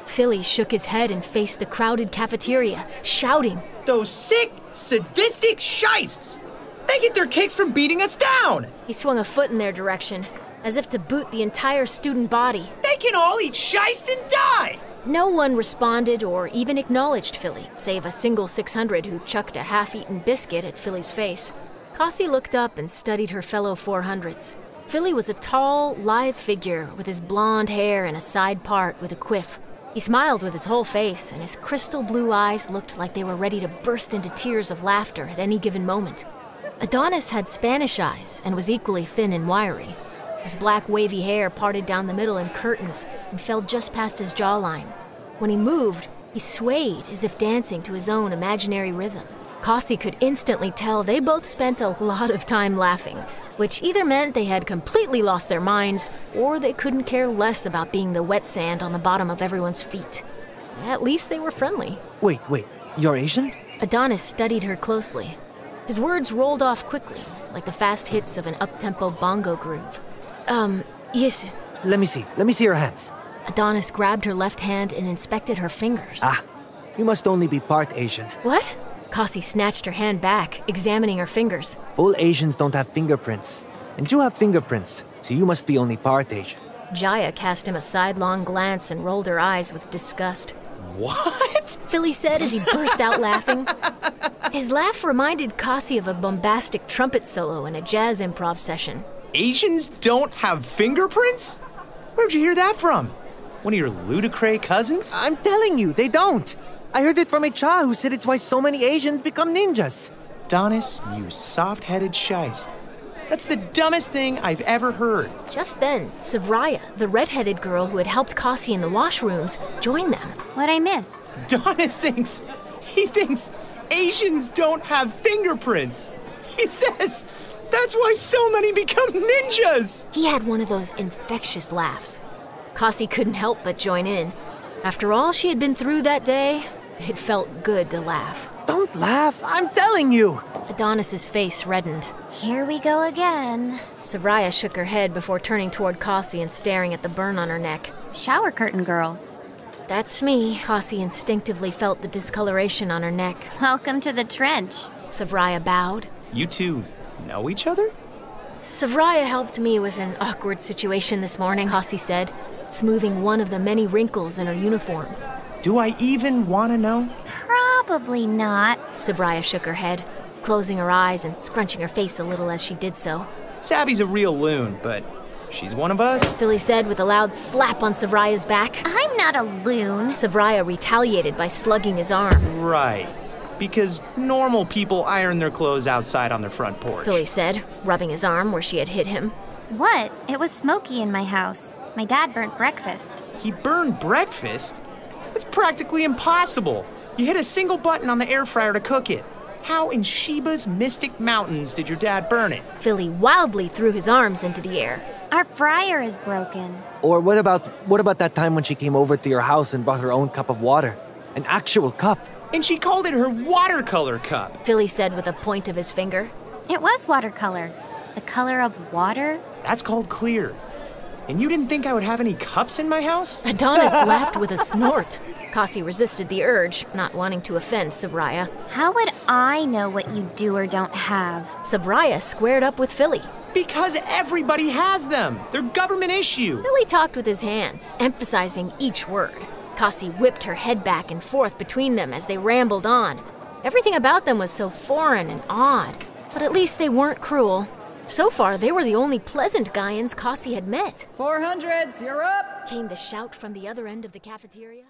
Philly shook his head and faced the crowded cafeteria, shouting, "Those sick, sadistic shystes! They get their kicks from beating us down!" He swung a foot in their direction, as if to boot the entire student body. "They can all eat shiest and die!" No one responded or even acknowledged Philly, save a single 600 who chucked a half-eaten biscuit at Philly's face. Cassie looked up and studied her fellow 400s. Philly was a tall, lithe figure with his blonde hair and a side part with a quiff. He smiled with his whole face, and his crystal blue eyes looked like they were ready to burst into tears of laughter at any given moment. Adonis had Spanish eyes and was equally thin and wiry. His black wavy hair parted down the middle in curtains and fell just past his jawline. When he moved, he swayed as if dancing to his own imaginary rhythm. Cassie could instantly tell they both spent a lot of time laughing, which either meant they had completely lost their minds or they couldn't care less about being the wet sand on the bottom of everyone's feet. At least they were friendly. Wait, you're Asian? Adonis studied her closely. His words rolled off quickly, like the fast hits of an up-tempo bongo groove. Yes. Let me see your hands. Adonis grabbed her left hand and inspected her fingers. You must only be part Asian. What? Cassie snatched her hand back, examining her fingers. Full Asians don't have fingerprints. And you have fingerprints, so you must be only part Asian. Jaya cast him a sidelong glance and rolled her eyes with disgust. "What?" Philly said as he burst out laughing. His laugh reminded Cassie of a bombastic trumpet solo in a jazz improv session. "Asians don't have fingerprints? Where'd you hear that from? One of your ludicrous cousins?" I'm telling you, they don't. I heard it from a cha who said it's why so many Asians become ninjas. "Adonis, you soft-headed shyst. That's the dumbest thing I've ever heard." Just then, Savraya, the red-headed girl who had helped Cassie in the washrooms, joined them. What'd I miss? Adonis thinks Asians don't have fingerprints. He says that's why so many become ninjas. He had one of those infectious laughs. Cassie couldn't help but join in. After all she had been through that day, it felt good to laugh. Don't laugh, I'm telling you. Adonis's face reddened. Here we go again. Savraya shook her head before turning toward Cassie and staring at the burn on her neck. Shower curtain girl. That's me. Cassie instinctively felt the discoloration on her neck. Welcome to the trench. Savraya bowed. "You two know each other?" Savraya helped me with an awkward situation this morning, Cassie said, smoothing one of the many wrinkles in her uniform. "Do I even want to know?" Probably not. Savraya shook her head, closing her eyes and scrunching her face a little as she did so. "Savvy's a real loon, but she's one of us." Philly said with a loud slap on Savraya's back. I'm not a loon. Savraya retaliated by slugging his arm. "Right. Because normal people iron their clothes outside on their front porch." Philly said, rubbing his arm where she had hit him. What? It was smoky in my house. My dad burnt breakfast. "He burned breakfast? That's practically impossible. You hit a single button on the air fryer to cook it. How in Sheba's mystic mountains did your dad burn it?" Philly wildly threw his arms into the air. Our fryer is broken. Or what about that time when she came over to your house and brought her own cup of water? An actual cup. "And she called it her watercolor cup." Philly said with a point of his finger. It was watercolor. The color of water? "That's called clear. And you didn't think I would have any cups in my house?" Adonis laughed with a snort. Cassie resisted the urge, not wanting to offend Savraya. How would I know what you do or don't have? Savraya squared up with Philly. "Because everybody has them. They're government issue." Philly talked with his hands, emphasizing each word. Cassie whipped her head back and forth between them as they rambled on. Everything about them was so foreign and odd, but at least they weren't cruel. So far, they were the only pleasant Gaians Cassie had met. 400s, you're up! Came the shout from the other end of the cafeteria.